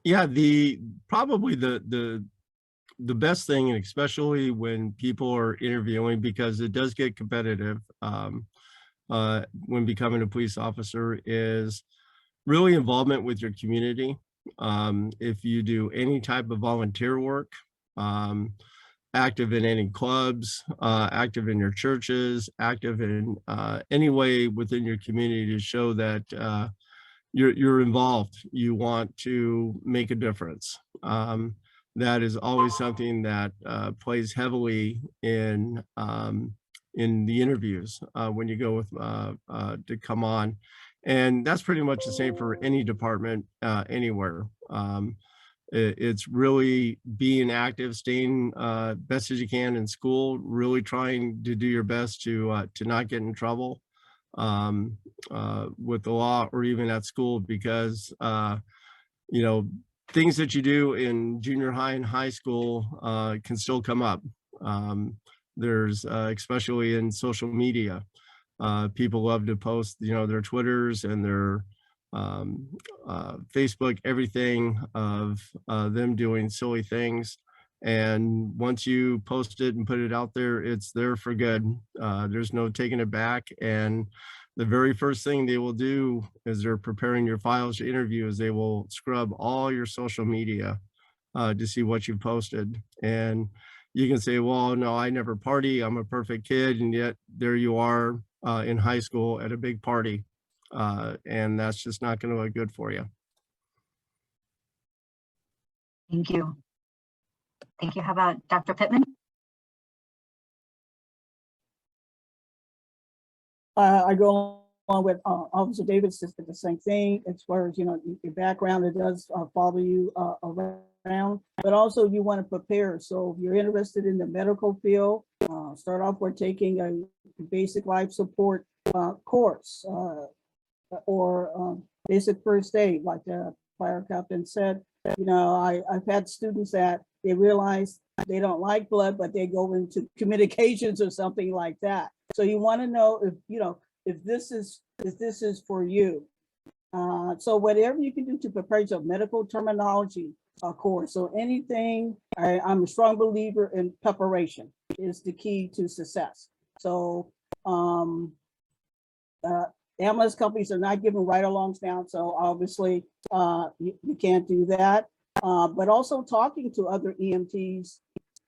Yeah, probably the best thing, and especially when people are interviewing, because it does get competitive when becoming a police officer, is really involvement with your community. If you do any type of volunteer work, active in any clubs, active in your churches, active in any way within your community to show that you're involved, you want to make a difference. That is always something that plays heavily in the interviews when you go with to come on. And that's pretty much the same for any department anywhere. It's really being active, staying best as you can in school, really trying to do your best to not get in trouble with the law or even at school, because you know, things that you do in junior high and high school can still come up. There's especially in social media, people love to post, you know, their Twitters and their Facebook, everything of them doing silly things. And once you post it and put it out there, it's there for good. There's no taking it back. And the very first thing they will do as they're preparing your files to interview is they will scrub all your social media to see what you posted. And you can say, well, no, I never party, I'm a perfect kid. And yet there you are in high school at a big party. And that's just not going to look good for you. Thank you. Thank you. How about Dr. Pittman? I go along with Officer Davis, just the same thing as far as, you know, your background, it does follow you around, but also you want to prepare. So if you're interested in the medical field, start off with taking a basic life support course or basic first aid, like the fire captain said. You know, I've had students that they realize they don't like blood, but they go into communications or something like that. So you want to know if, you know, if this is for you. So whatever you can do to prepare yourself, medical terminology course. So anything, I'm a strong believer in preparation is the key to success. So ambulance companies are not giving ride-alongs now, so obviously you can't do that. But also talking to other EMTs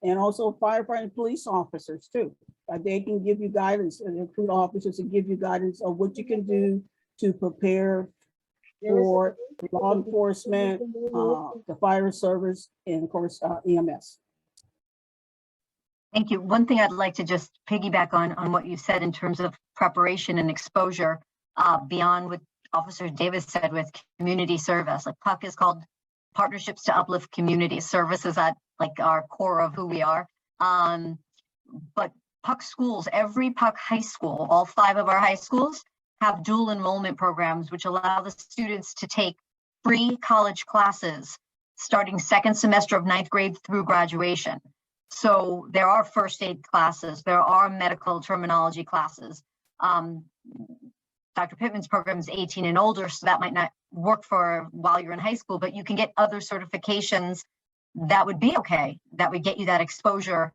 and also firefighting police officers too. They can give you guidance, and recruit officers and give you guidance of what you can do to prepare for law enforcement, the fire service, and of course EMS. Thank you. One thing I'd like to just piggyback on what you said in terms of preparation and exposure beyond what Officer Davis said with community service. Like PUC is called Partnerships to Uplift Community Services at like our core of who we are. But PUC schools, every PUC high school, all 5 of our high schools have dual enrollment programs, which allow the students to take free college classes starting 2nd semester of 9th grade through graduation. So there are first aid classes, there are medical terminology classes. Dr. Pittman's program is 18 and older, so that might not work for while you're in high school, but you can get other certifications that would be okay, that would get you that exposure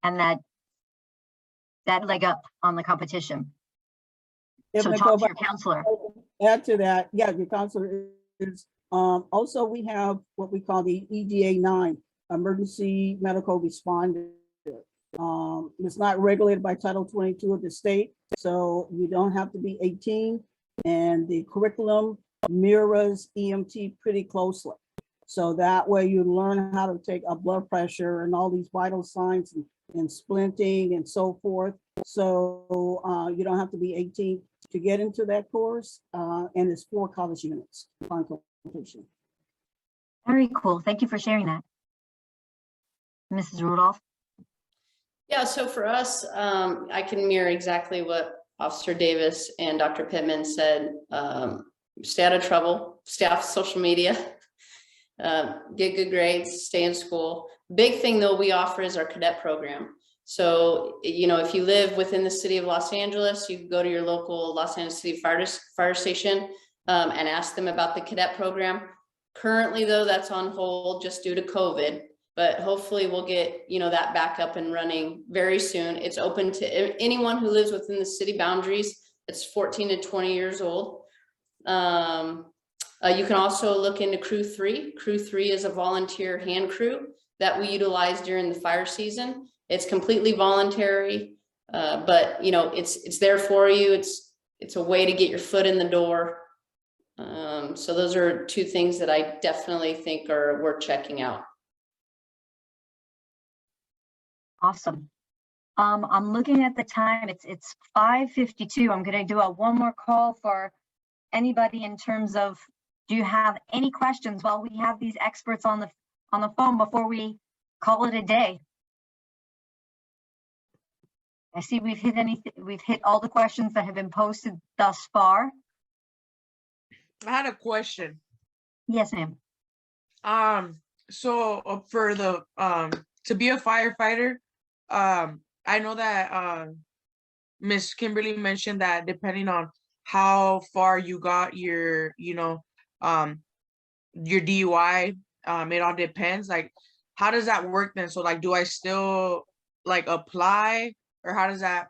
and that leg up on the competition. So talk to your counselor. Add to that, yeah, your counselor is, also we have what we call the EDA 9, Emergency Medical Responder. It's not regulated by Title 22 of the state, so you don't have to be 18, and the curriculum mirrors EMT pretty closely. So that way you learn how to take a blood pressure and all these vital signs and splinting and so forth. So you don't have to be 18 to get into that course, and it's 4 college units on completion. Very cool. Thank you for sharing that. Mrs. Rudolph. Yeah, so for us, I can mirror exactly what Officer Davis and Dr. Pittman said. Stay out of trouble, stay off social media, get good grades, stay in school. Big thing though we offer is our cadet program. So, you know, if you live within the city of Los Angeles, you can go to your local Los Angeles City Fire Station and ask them about the cadet program. Currently though, that's on hold just due to COVID, but hopefully we'll get, you know, that back up and running very soon. It's open to anyone who lives within the city boundaries. It's 14 to 20 years old. You can also look into Crew 3. Crew 3 is a volunteer hand crew that we utilize during the fire season. It's completely voluntary, but you know, it's there for you. It's a way to get your foot in the door. So those are two things that I definitely think are worth checking out. Awesome. I'm looking at the time. It's 5:52. I'm going to do one more call for anybody in terms of, do you have any questions while we have these experts on the phone before we call it a day? I see we've hit all the questions that have been posted thus far. I had a question. Yes, ma'am. So for the to be a firefighter, I know that Miss Kimberly mentioned that depending on how far you got your, your DUI, it all depends. Like, how does that work then? So like, do I still like apply, or how does that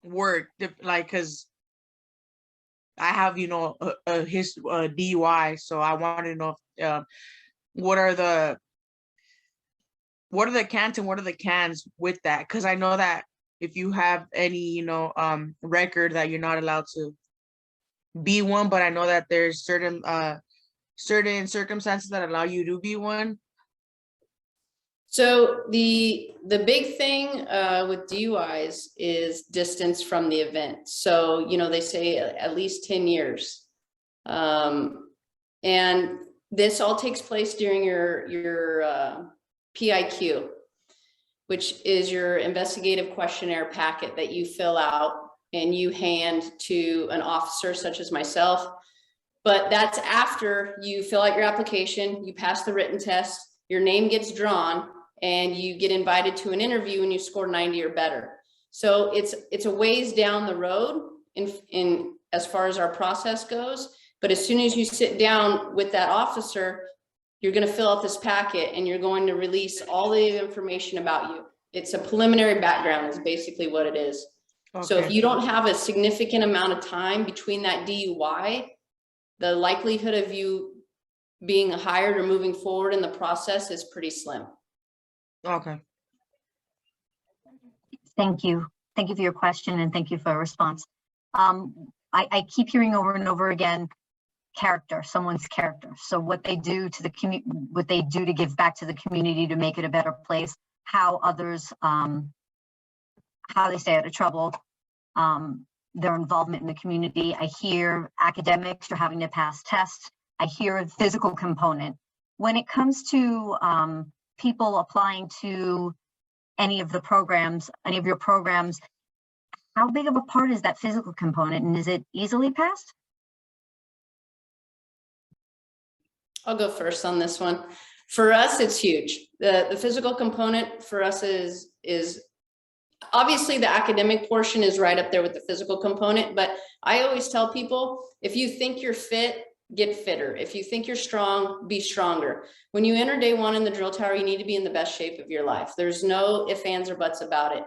work? Like, cause I have, a DUI, so I want to know what are the cans and what are the cans with that? Because I know that if you have any, record, that you're not allowed to be one, but I know that there's certain circumstances that allow you to be one. So the big thing with DUIs is distance from the event. So, they say at least 10 years. And this all takes place during your PIQ, which is your investigative questionnaire packet that you fill out and you hand to an officer such as myself. But that's after you fill out your application, you pass the written test, your name gets drawn, and you get invited to an interview and you score 90 or better. So it's a ways down the road in as far as our process goes. But as soon as you sit down with that officer, you're going to fill out this packet and you're going to release all the information about you. It's a preliminary background is basically what it is. Okay. So if you don't have a significant amount of time between that DUI, the likelihood of you being hired or moving forward in the process is pretty slim. Okay. Thank you. Thank you for your question and thank you for a response. I keep hearing over and over again, character, someone's character. So what they do to the community, what they do to give back to the community to make it a better place, how others, how they stay out of trouble, their involvement in the community. I hear academics are having to pass tests. I hear a physical component. When it comes to people applying to any of the programs, any of your programs, how big of a part is that physical component, and is it easily passed? I'll go first on this one. For us, it's huge. The physical component for us is obviously the academic portion is right up there with the physical component, but I always tell people, if you think you're fit, get fitter. If you think you're strong, be stronger. When you enter day one in the drill tower, you need to be in the best shape of your life. There's no ifs, ands, or buts about it.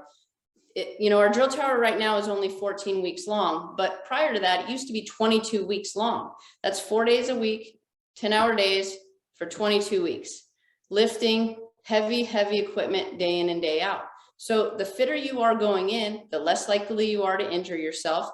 Our drill tower right now is only 14 weeks long, but prior to that, it used to be 22 weeks long. That's 4 days a week, 10-hour days for 22 weeks. Lifting heavy equipment day in and day out. So the fitter you are going in, the less likely you are to injure yourself,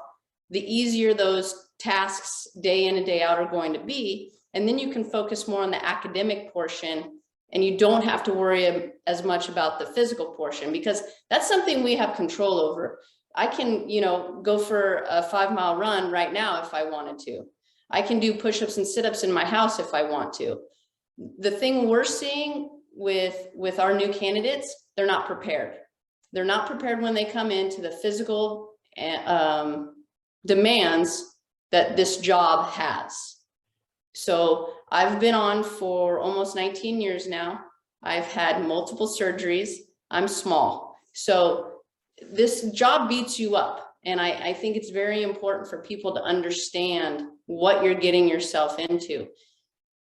the easier those tasks day in and day out are going to be. And then you can focus more on the academic portion and you don't have to worry as much about the physical portion, because that's something we have control over. I can, go for a 5-mile run right now if I wanted to. I can do push-ups and sit-ups in my house if I want to. The thing we're seeing with our new candidates, they're not prepared. They're not prepared when they come into the physical demands that this job has. So I've been on for almost 19 years now. I've had multiple surgeries. I'm small. So this job beats you up. And I think it's very important for people to understand what you're getting yourself into.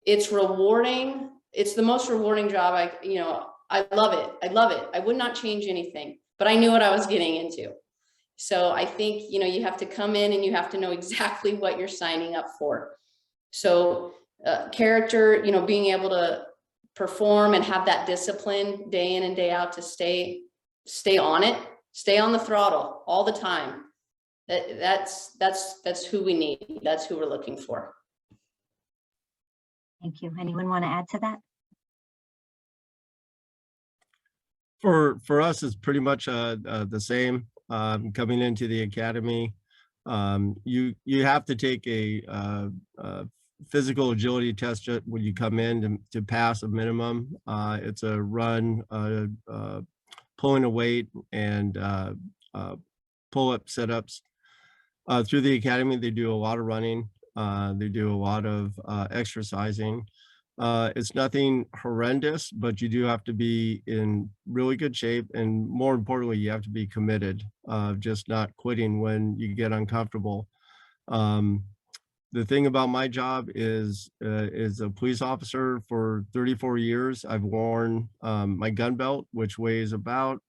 It's rewarding. It's the most rewarding job. I love it. I love it. I would not change anything, but I knew what I was getting into. So I think, you have to come in and you have to know exactly what you're signing up for. So character, being able to perform and have that discipline day in and day out to stay on it, stay on the throttle all the time. That's who we need. That's who we're looking for. Thank you. Anyone want to add to that? For us, it's pretty much the same. Coming into the academy, you have to take a physical agility test when you come in to pass a minimum. It's a run, pulling a weight, and pull-up sit-ups. Through the academy, they do a lot of running. They do a lot of exercising. It's nothing horrendous, but you do have to be in really good shape. And more importantly, you have to be committed, just not quitting when you get uncomfortable. The thing about my job is a police officer for 34 years. I've worn my gun belt, which weighs about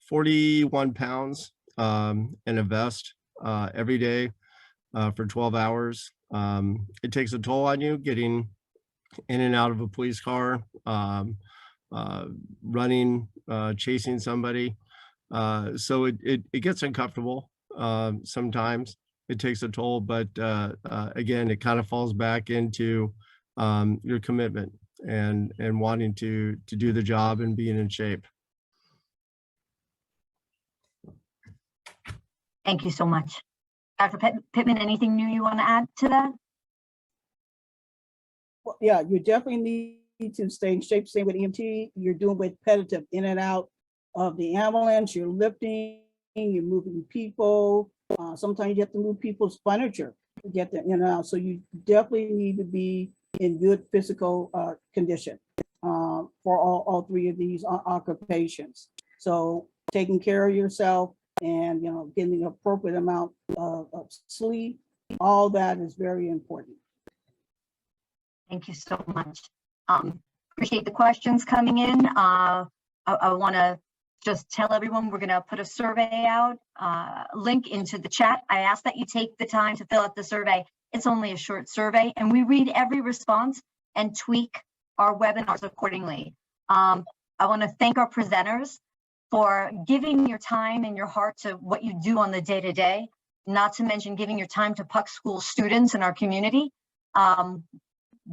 41 pounds, and a vest every day for 12 hours. It takes a toll on you getting in and out of a police car, running, chasing somebody. So it gets uncomfortable sometimes. It takes a toll, but again, it kind of falls back into your commitment and wanting to do the job and being in shape. Thank you so much. Dr. Pittman, anything new you want to add to that? Well, yeah, you definitely need to stay in shape. Same with EMT. You're doing repetitive in and out of the ambulance. You're lifting, you're moving people. Sometimes you have to move people's furniture to get them in and out. So you definitely need to be in good physical condition for all three of these occupations. So taking care of yourself and getting the appropriate amount of sleep, all that is very important. Thank you so much. Appreciate the questions coming in. I want to just tell everyone we're going to put a survey out, link into the chat. I ask that you take the time to fill out the survey. It's only a short survey, and we read every response and tweak our webinars accordingly. I want to thank our presenters for giving your time and your heart to what you do on the day-to-day, not to mention giving your time to PUC school students in our community.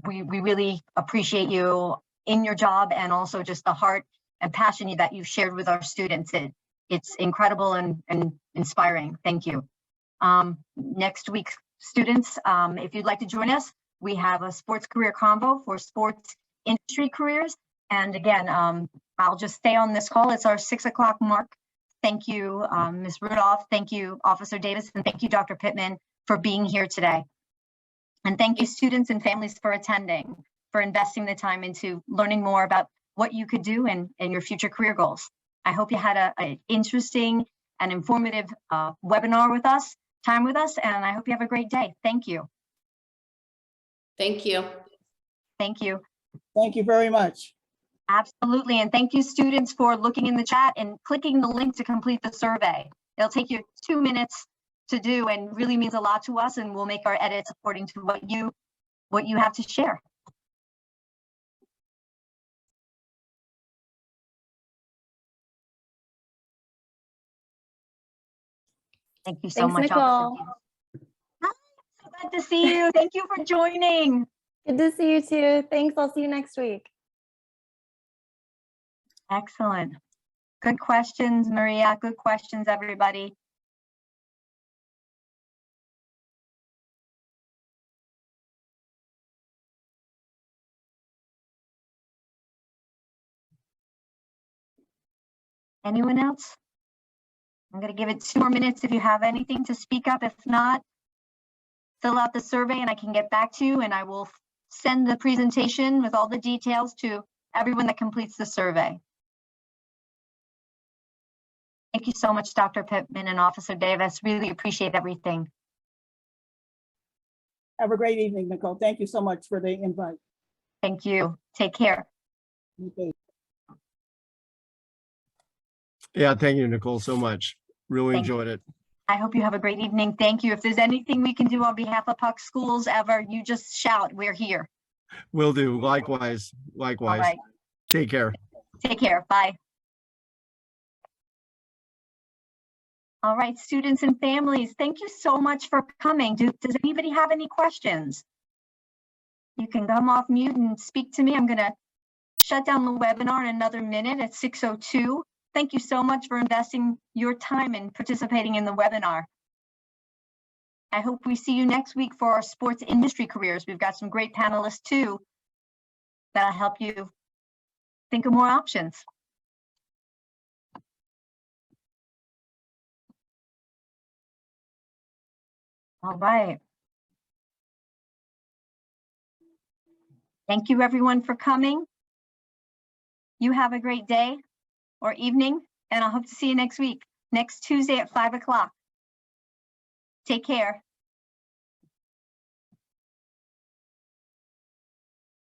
We really appreciate you in your job and also just the heart and passion that you've shared with our students. It's incredible and inspiring. Thank you. Next week, students, if you'd like to join us, we have a sports career convo for sports industry careers. And again, I'll just stay on this call. It's our 6 o'clock mark. Thank you, Ms. Rudolph. Thank you, Officer Davis, and thank you, Dr. Pittman, for being here today. And thank you, students and families, for attending, for investing the time into learning more about what you could do and your future career goals. I hope you had an interesting and informative webinar with us, time with us, and I hope you have a great day. Thank you. Thank you. Thank you. Thank you very much. Absolutely. And thank you, students, for looking in the chat and clicking the link to complete the survey. It'll take you 2 minutes to do and really means a lot to us, and we'll make our edits according to what you have to share. Thank you so Thanks, much. Nicole. Hi, so glad to see you. Thank you for joining. Good to see you too. Thanks. I'll see you next week. Excellent. Good questions, Maria. Good questions, everybody. Anyone else? I'm going to give it 2 more minutes if you have anything to speak up. If not, fill out the survey and I can get back to you, and I will send the presentation with all the details to everyone that completes the survey. Thank you so much, Dr. Pittman and Officer Davis. Really appreciate everything. Have a great evening, Nicole. Thank you so much for the invite. Thank you. Take care. Okay. Yeah, thank you, Nicole, so much. Really Thank you. enjoyed it. I hope you have a great evening. Thank you. If there's anything we can do on behalf of PUC schools ever, you just shout. We're here. Will do. Likewise. All Likewise. right. Take care. Take care. Bye. All right, students and families, thank you so much for coming. Does anybody have any questions? You can come off mute and speak to me. I'm going to shut down the webinar in another minute at 6:02. Thank you so much for investing your time and participating in the webinar. I hope we see you next week for our sports industry careers. We've got some great panelists too that'll help you think of more options. All right. Thank you everyone for coming. You have a great day or evening, and I hope to see you next week, next Tuesday at 5 o'clock. Take care.